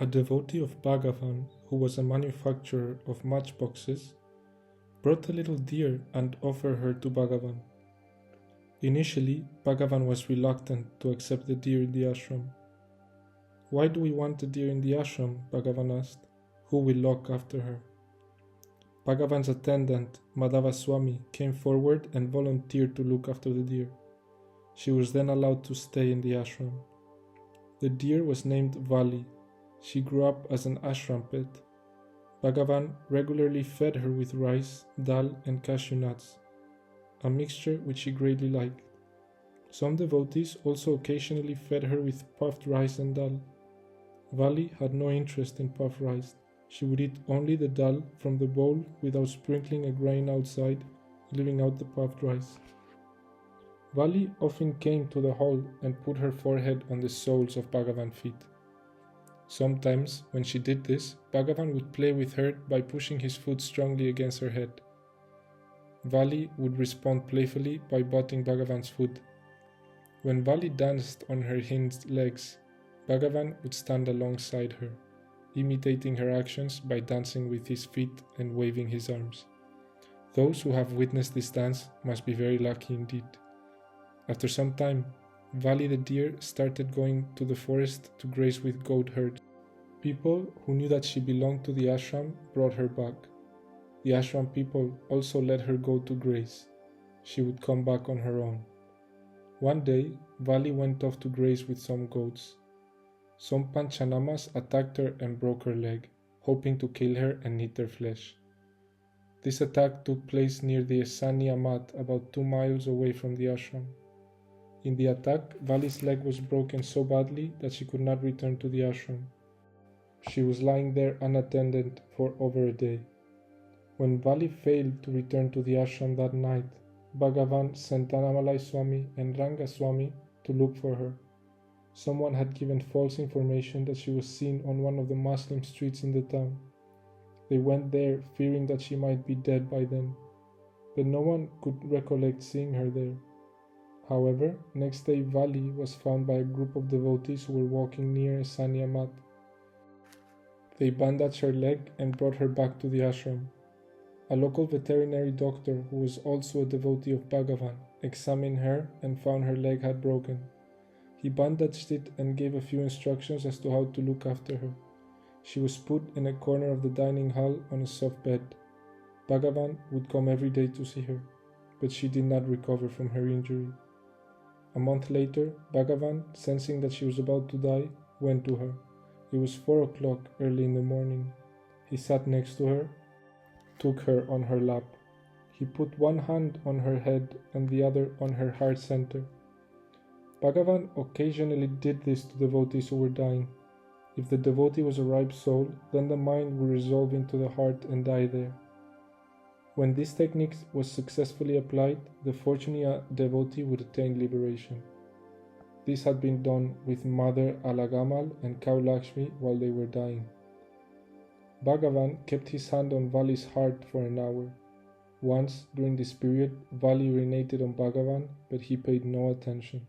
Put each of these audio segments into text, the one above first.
A devotee of Bhagavan, who was a manufacturer of matchboxes, brought a little deer and offered her to Bhagavan. Initially, Bhagavan was reluctant to accept the deer in the ashram. "Why do we want the deer in the ashram?" Bhagavan asked. "Who will look after her?" Bhagavan's attendant, Madhava Swami, came forward and volunteered to look after the deer. She was then allowed to stay in the ashram. The deer was named Valli. She grew up as an ashram pet. Bhagavan regularly fed her with rice, dal, and cashew nuts, a mixture which she greatly liked. Some devotees also occasionally fed her with puffed rice and dal. Valli had no interest in puffed rice. She would eat only the dal from the bowl without sprinkling a grain outside, leaving out the puffed rice. Valli often came to the hall and put her forehead on the soles of Bhagavan's feet. Sometimes, when she did this, Bhagavan would play with her by pushing his foot strongly against her head. Valli would respond playfully by butting Bhagavan's foot. When Valli danced on her hind legs, Bhagavan would stand alongside her, imitating her actions by dancing with his feet and waving his arms. Those who have witnessed this dance must be very lucky indeed. After some time, Valli the deer started going to the forest to graze with goat herds. People who knew that she belonged to the ashram brought her back. The ashram people also let her go to graze. She would come back on her own. One day, Valli went off to graze with some goats. Some Panchanamas attacked her and broke her leg, hoping to kill her and eat her flesh. This attack took place near the Esanya Mat, about 2 miles away from the ashram. In the attack, Valli's leg was broken so badly that she could not return to the ashram. She was lying there unattended for over a day. When Valli failed to return to the ashram that night, Bhagavan sent Annamalai Swami and Ranga Swami to look for her. Someone had given false information that she was seen on one of the Muslim streets in the town. They went there fearing that she might be dead by then, but no one could recollect seeing her there. However, next day Valli was found by a group of devotees who were walking near a Sanya mat. They bandaged her leg and brought her back to the ashram. A local veterinary doctor, who was also a devotee of Bhagavan, examined her and found her leg had broken. He bandaged it and gave a few instructions as to how to look after her. She was put in a corner of the dining hall on a soft bed. Bhagavan would come every day to see her, but she did not recover from her injury. A month later, Bhagavan, sensing that she was about to die, went to her. It was 4 o'clock early in the morning. He sat next to her, took her on her lap. He put one hand on her head and the other on her heart center. Bhagavan occasionally did this to devotees who were dying. If the devotee was a ripe soul, then the mind would resolve into the heart and die there. When this technique was successfully applied, the fortunate devotee would attain liberation. This had been done with Mother Alagamal and Cow Lakshmi while they were dying. Bhagavan kept his hand on Valli's heart for an hour. Once, during this period, Valli urinated on Bhagavan, but he paid no attention.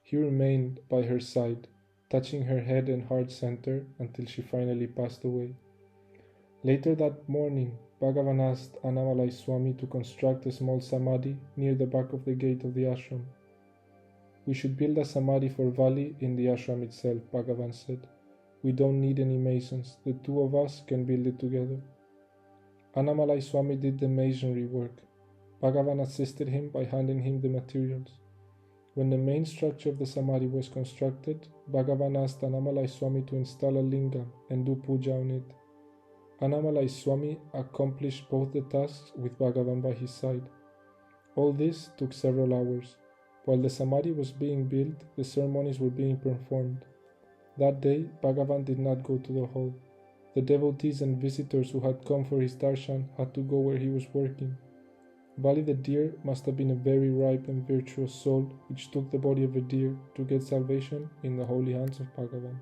He remained by her side, touching her head and heart center until she finally passed away. Later that morning, Bhagavan asked Annamalai Swami to construct a small samadhi near the back of the gate of the ashram. "We should build a samadhi for Valli in the ashram itself," Bhagavan said. "We don't need any masons, the two of us can build it together." Annamalai Swami did the masonry work. Bhagavan assisted him by handing him the materials. When the main structure of the samadhi was constructed, Bhagavan asked Annamalai Swami to install a lingam and do puja on it. Annamalai Swami accomplished both the tasks with Bhagavan by his side. All this took several hours. While the samadhi was being built, the ceremonies were being performed. That day, Bhagavan did not go to the hall. The devotees and visitors who had come for his darshan had to go where he was working. Valli the deer must have been a very ripe and virtuous soul which took the body of a deer to get salvation in the holy hands of Bhagavan.